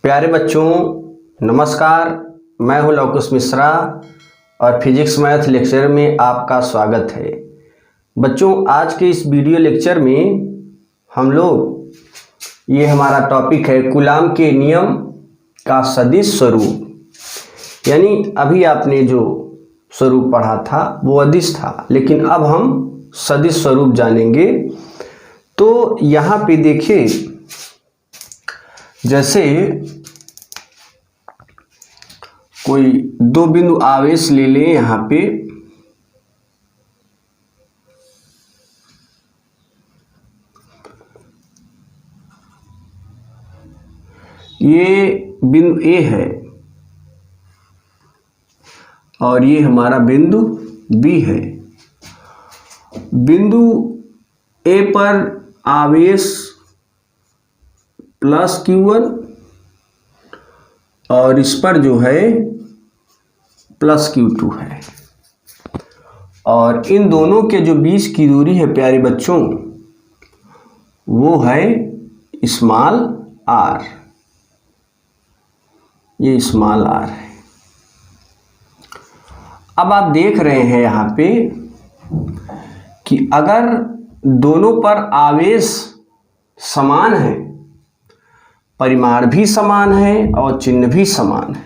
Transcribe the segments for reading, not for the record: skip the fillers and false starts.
प्यारे बच्चों नमस्कार, मैं हूं लवकुश मिश्रा और फिजिक्स मैथ लेक्चर में आपका स्वागत है। बच्चों आज के इस वीडियो लेक्चर में हम लोग ये हमारा टॉपिक है कूलाम के नियम का सदिश स्वरूप। यानी अभी आपने जो स्वरूप पढ़ा था वो अदिश था, लेकिन अब हम सदिश स्वरूप जानेंगे। तो यहाँ पे देखिए, जैसे कोई दो बिंदु आवेश ले लें। यहाँ पे ये बिंदु ए है और ये हमारा बिंदु बी है। बिंदु ए पर आवेश प्लस Q1 और इस पर जो है प्लस Q2 है, और इन दोनों के जो बीच की दूरी है प्यारे बच्चों वो है स्मॉल r। ये स्मॉल r है। अब आप देख रहे हैं यहाँ पे कि अगर दोनों पर आवेश समान है, परिमाण भी समान है और चिन्ह भी समान है,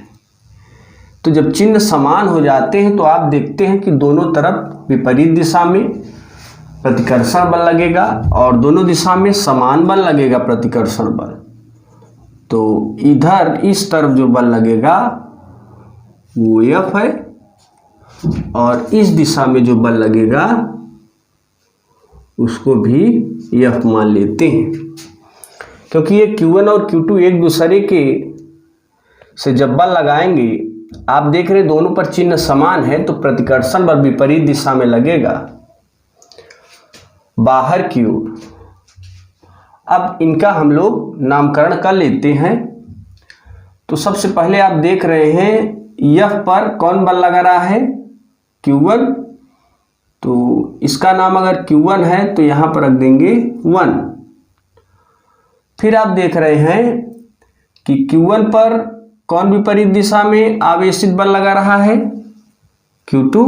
तो जब चिन्ह समान हो जाते हैं तो आप देखते हैं कि दोनों तरफ विपरीत दिशा में प्रतिकर्षण बल लगेगा और दोनों दिशा में समान बल लगेगा प्रतिकर्षण बल। तो इधर इस तरफ जो बल लगेगा वो F है और इस दिशा में जो बल लगेगा उसको भी F मान लेते हैं, क्योंकि ये Q1 और Q2 एक दूसरे के से जब बल लगाएंगे, आप देख रहे दोनों पर चिन्ह समान है तो प्रतिकर्षण बल विपरीत दिशा में लगेगा बाहर की ओर। अब इनका हम लोग नामकरण कर लेते हैं। तो सबसे पहले आप देख रहे हैं F पर कौन बल लगा रहा है, Q1। तो इसका नाम अगर Q1 है तो यहाँ पर रख देंगे 1। फिर आप देख रहे हैं कि Q1 पर कौन विपरीत दिशा में आवेशित बल लगा रहा है, Q2।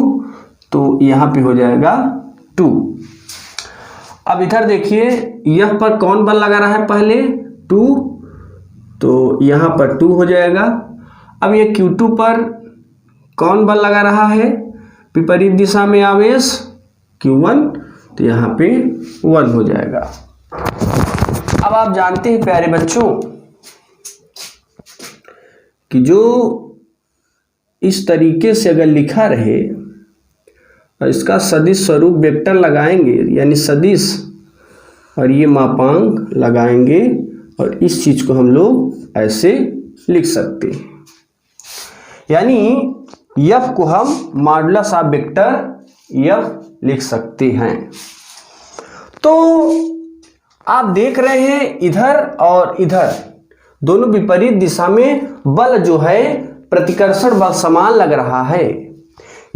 तो यहाँ पे हो जाएगा 2। अब इधर देखिए F पर कौन बल लगा रहा है, पहले 2, तो यहाँ पर 2 हो जाएगा। अब ये Q2 पर कौन बल लगा रहा है, विपरीत दिशा में आवेश Q1, तो यहाँ पे 1 हो जाएगा। अब आप जानते हैं प्यारे बच्चों कि जो इस तरीके से अगर लिखा रहे और इसका सदिश स्वरूप वेक्टर लगाएंगे, यानी सदिश, और ये मापांक लगाएंगे और इस चीज को हम लोग ऐसे लिख सकते हैं। यानी F को हम मॉडुलस ऑफ वेक्टर F लिख सकते हैं। तो आप देख रहे हैं इधर और इधर दोनों विपरीत दिशा में बल जो है प्रतिकर्षण बल समान लग रहा है।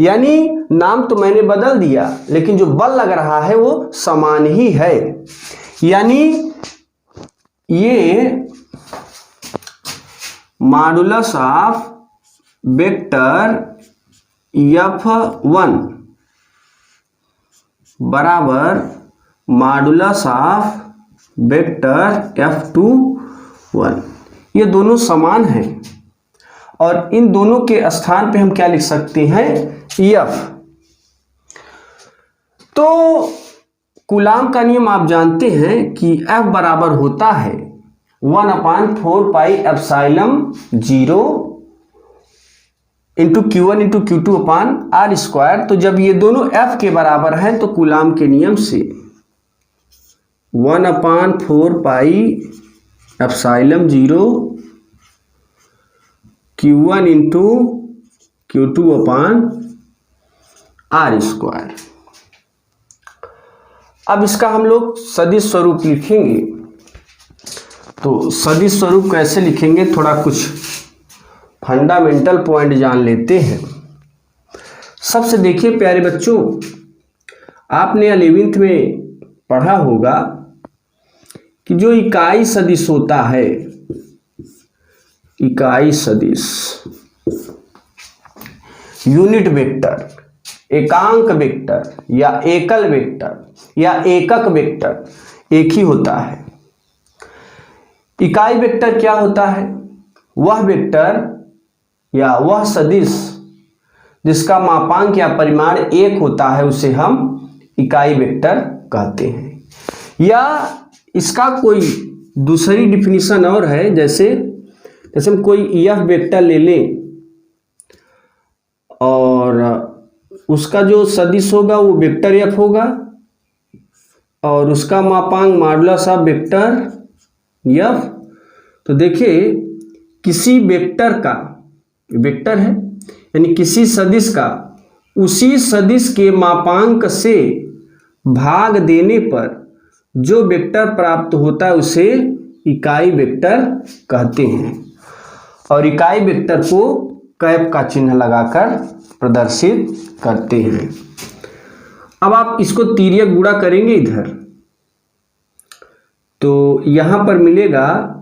यानी नाम तो मैंने बदल दिया लेकिन जो बल लग रहा है वो समान ही है। यानी ये मॉडुलस ऑफ वेक्टर F1 बराबर मॉडुलस ऑफ वेक्टर F2 ये दोनों समान हैं और इन दोनों के स्थान पे हम क्या लिख सकते हैं, F। तो कूलाम का नियम आप जानते हैं कि F बराबर होता है 1/4 pi epsilon 0 into Q1 into Q2 अपान R²। तो जब ये दोनों F के बराबर हैं तो कूलाम के नियम से 1/4 pi epsilon 0 Q1 into Q2 अपान R²। अब इसका हम लोग सदिश स्वरूप लिखेंगे। तो सदिश स्वरूप कैसे लिखेंगे, थोड़ा कुछ फंडामेंटल पॉइंट जान लेते हैं। सबसे देखिए प्यारे बच्चों, आपने 11वीं में पढ़ा होगा कि जो इकाई सदिश होता है इकाई सदिश, यूनिट वेक्टर, एकांक वेक्टर या एकल वेक्टर या एकक वेक्टर एक ही होता है। इकाई वेक्टर क्या होता है? वह वेक्टर या वह सदिश जिसका मापांक या परिमाण एक होता है उसे हम इकाई वेक्टर कहते हैं। या इसका कोई दूसरी डिफिनीशन और है, जैसे हम कोई एफ वेक्टर ले लें और उसका जो सदिश होगा वो वेक्टर एफ होगा और उसका मापांक मॉडुलस ऑफ वेक्टर एफ। तो देखिए किसी वेक्टर का, वेक्टर है यानी किसी सदिश का उसी सदिश के मापांक से भाग देने पर जो वेक्टर प्राप्त होता है उसे इकाई वेक्टर कहते हैं और इकाई वेक्टर को कैप का चिन्ह लगाकर प्रदर्शित करते हैं। अब आप इसको तिर्यक गुणा करेंगे इधर, तो यहां पर मिलेगा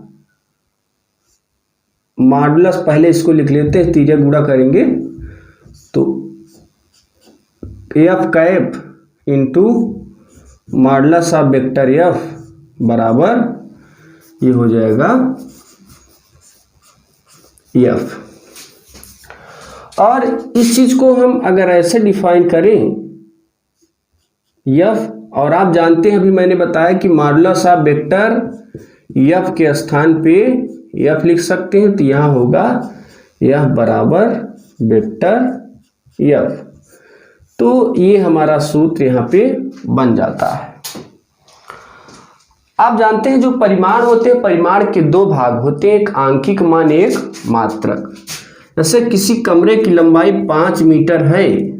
मॉडुलस, पहले इसको लिख लेते हैं, तिर्यक गुणा करेंगे तो F cap into modulus of vector F बराबर ये हो जाएगा एफ। और इस चीज को हम अगर ऐसे डिफाइन करें एफ, और आप जानते हैं अभी मैंने बताया कि मॉडुलस ऑफ वेक्टर एफ के स्थान पे एफ लिख सकते हैं, तो यहां होगा एफ बराबर वेक्टर एफ। तो ये हमारा सूत्र यहाँ पे बन जाता है। आप जानते हैं जो परिमाण होते हैं, परिमाण के दो भाग होते हैं, एक आंकिक मान एक मात्रक। जैसे किसी कमरे की लंबाई 5 मीटर है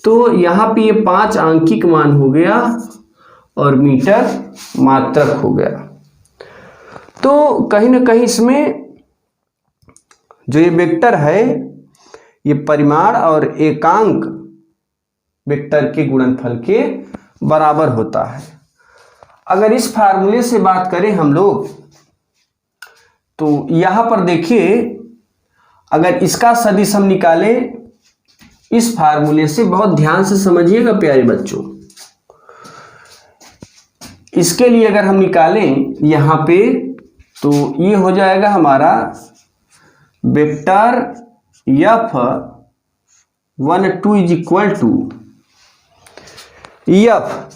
तो यहाँ पे ये 5 आंकिक मान हो गया और मीटर मात्रक हो गया। तो कहीं ना कहीं इसमें जो ये वेक्टर है ये परिमाण और एकांक वेक्टर के गुणनफल के बराबर होता है। अगर इस फार्मूले से बात करें हम लोग तो यहां पर देखिए अगर इसका सदिश हम निकालें इस फार्मूले से, बहुत ध्यान से समझिएगा प्यारे बच्चों, इसके लिए अगर हम निकालें यहां पे तो ये हो जाएगा हमारा vector F 1 2 is equal to F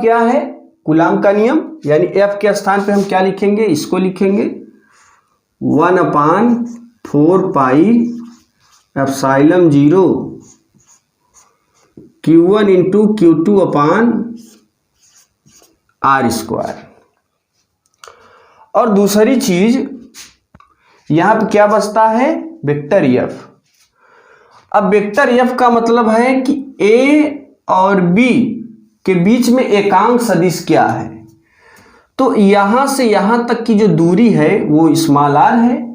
क्या है? कूलॉम का नियम, यानी एफ के स्थान पे हम क्या लिखेंगे? इसको लिखेंगे 1/4 pi epsilon 0 Q1 into Q2 अपान R स्क्वायर। और दूसरी चीज यहां पे क्या बचता है? Vector F. अब वेक्टर एफ का मतलब है कि A और B के बीच में एकांक सदिश क्या है। तो यहां से यहां तक की जो दूरी है वो स्मॉल r है,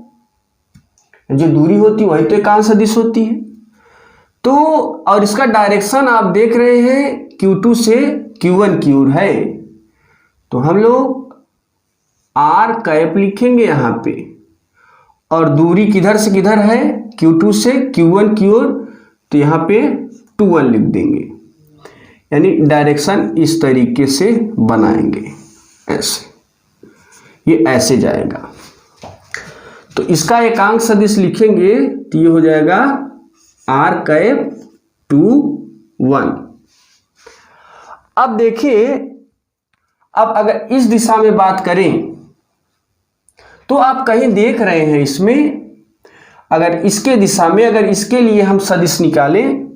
जो दूरी होती है वही तो एकांक सदिश होती है। तो और इसका डायरेक्शन आप देख रहे हैं Q2 से Q1 की ओर है, तो हम लोग r कैप लिखेंगे यहां पे, और दूरी किधर से किधर है? Q2 से Q1 की ओर, तो यहां पे 2 लिख देंगे, यानी डायरेक्शन इस तरीके से बनाएंगे, ऐसे, ये ऐसे जाएगा। तो इसका एकांक सदिश लिखेंगे तो ये हो जाएगा r कैप 2 1। अब देखिए, अब अगर इस दिशा में बात करें तो आप कहीं देख रहे हैं इसमें, अगर इसके दिशा में अगर इसके लिए हम सदिश निकालें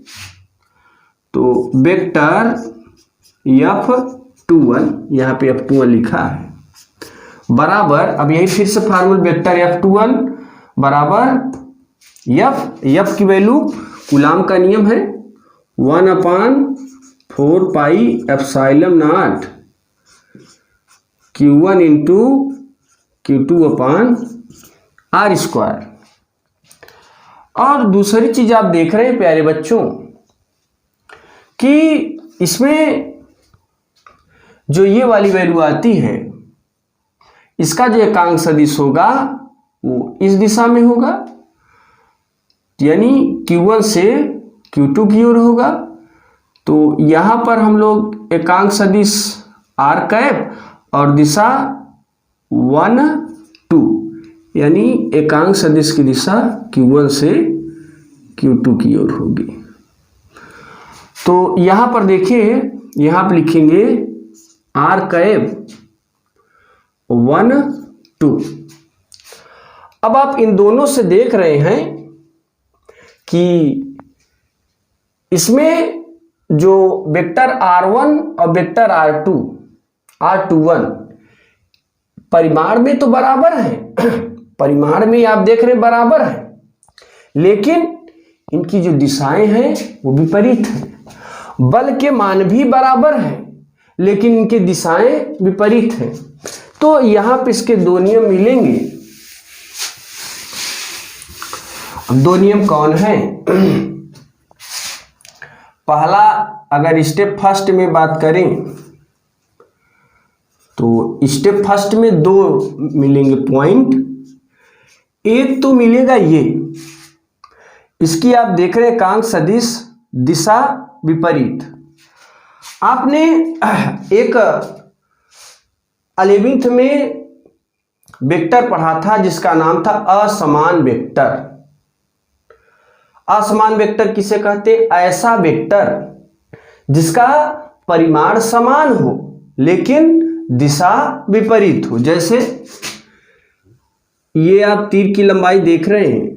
तो वेक्टर F21, यहाँ पे F21 लिखा है, बराबर, अब यही फिर से फार्मूला, वेक्टर F21 बराबर F की वैल्यू कूलॉम का नियम है 1/4 pi epsilon 0 Q1 into Q2 अपान R स्क्वायर। और दूसरी चीज आप देख रहे हैं प्यारे बच्चों कि इसमें जो ये वाली वैल्यू आती है इसका जो एकांक सदिश होगा वो इस दिशा में होगा, यानी Q1 से Q2 की ओर होगा। तो यहाँ पर हम लोग एकांक सदिश r कैप और दिशा 1 2, यानी एकांक सदिश की दिशा Q1 से Q2 की ओर होगी। तो यहाँ पर देखिए, यहाँ पर लिखेंगे r कैप 1 2। अब आप इन दोनों से देख रहे हैं कि इसमें जो वेक्टर r1 और वेक्टर r21 परिमाण में तो बराबर है, परिमाण में आप देख रहे हैं बराबर है, लेकिन इनकी जो दिशाएं हैं वो विपरीत हैं। बल के मान भी बराबर हैं, लेकिन इनकी दिशाएं विपरीत हैं। तो यहां पे इसके दो नियम मिलेंगे। अब दो नियम कौन है? पहला, अगर स्टेप फर्स्ट में बात करें तो स्टेप फर्स्ट में दो मिलेंगे पॉइंट। एक तो मिलेगा ये, इसकी आप देख रहे हैं एकांक सदिश दिशा विपरीत। आपने एक 11th में वेक्टर पढ़ा था जिसका नाम था असमान वेक्टर। असमान वेक्टर किसे कहते हैं? ऐसा वेक्टर जिसका परिमाण समान हो लेकिन दिशा विपरीत हो। जैसे ये आप तीर की लंबाई देख रहे हैं,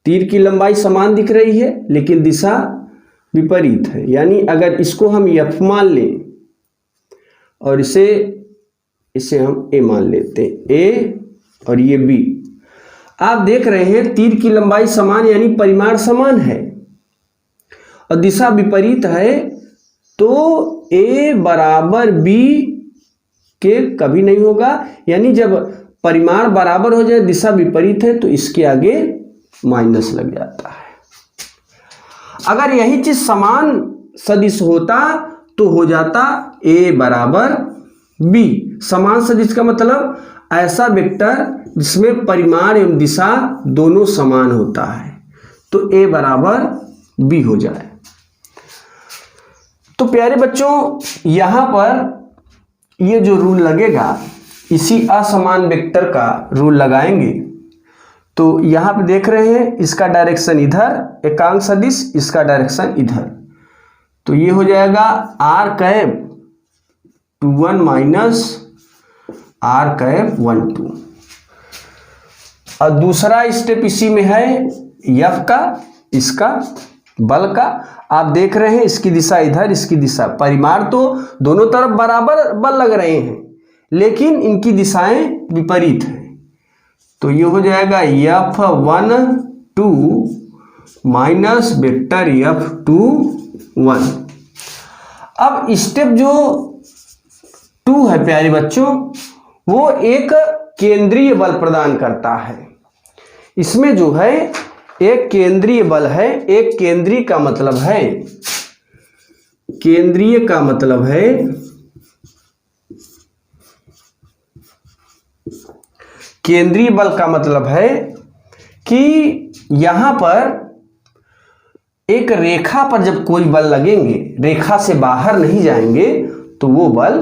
तीर की लंबाई समान दिख रही है लेकिन दिशा विपरीत है। यानी अगर इसको हम F मान लें और इसे हम A मान लेते हैं, A और ये B, आप देख रहे हैं तीर की लंबाई समान यानी परिमाण समान है और दिशा विपरीत है, तो A बराबर B के कभी नहीं होगा। यानी जब परिमाण बराबर हो जाए, दिशा विपरीत है, तो इसके आगे माइनस लग जाता है। अगर यही चीज समान सदिश होता तो हो जाता A बराबर B। समान सदिश का मतलब ऐसा वेक्टर जिसमें परिमाण एवं दिशा दोनों समान होता है, तो A बराबर B हो जाए। तो प्यारे बच्चों, यहां पर ये जो रूल लगेगा इसी असमान वेक्टर का रूल लगाएंगे। तो यहां पे देख रहे हैं इसका डायरेक्शन इधर, एकांक सदिश इसका डायरेक्शन इधर, तो ये हो जाएगा r cap 21 minus r cap 1 2। और दूसरा स्टेप इसी में है F का, इसका बल का। आप देख रहे हैं इसकी दिशा इधर, इसकी दिशा, परिमाण तो दोनों तरफ बराबर बल लग रहे हैं लेकिन इनकी दिशाएं विपरीत हैं। तो ये हो जाएगा F1 2 माइनस वेक्टर F2 1। अब स्टेप जो 2 है प्यारे बच्चों, वो एक केंद्रीय बल प्रदान करता है। इसमें जो है एक केंद्रीय बल है। एक केंद्रीय का मतलब है, केंद्रीय का मतलब है केंद्रीय बल का मतलब है कि यहां पर एक रेखा पर जब कोई बल लगेंगे, रेखा से बाहर नहीं जाएंगे, तो वो बल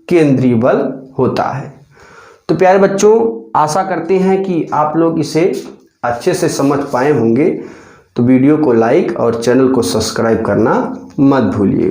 केंद्रीय बल होता है। तो प्यारे बच्चों, आशा करते हैं कि आप लोग इसे अच्छे से समझ पाए होंगे। तो वीडियो को लाइक और चैनल को सब्सक्राइब करना मत भूलिए।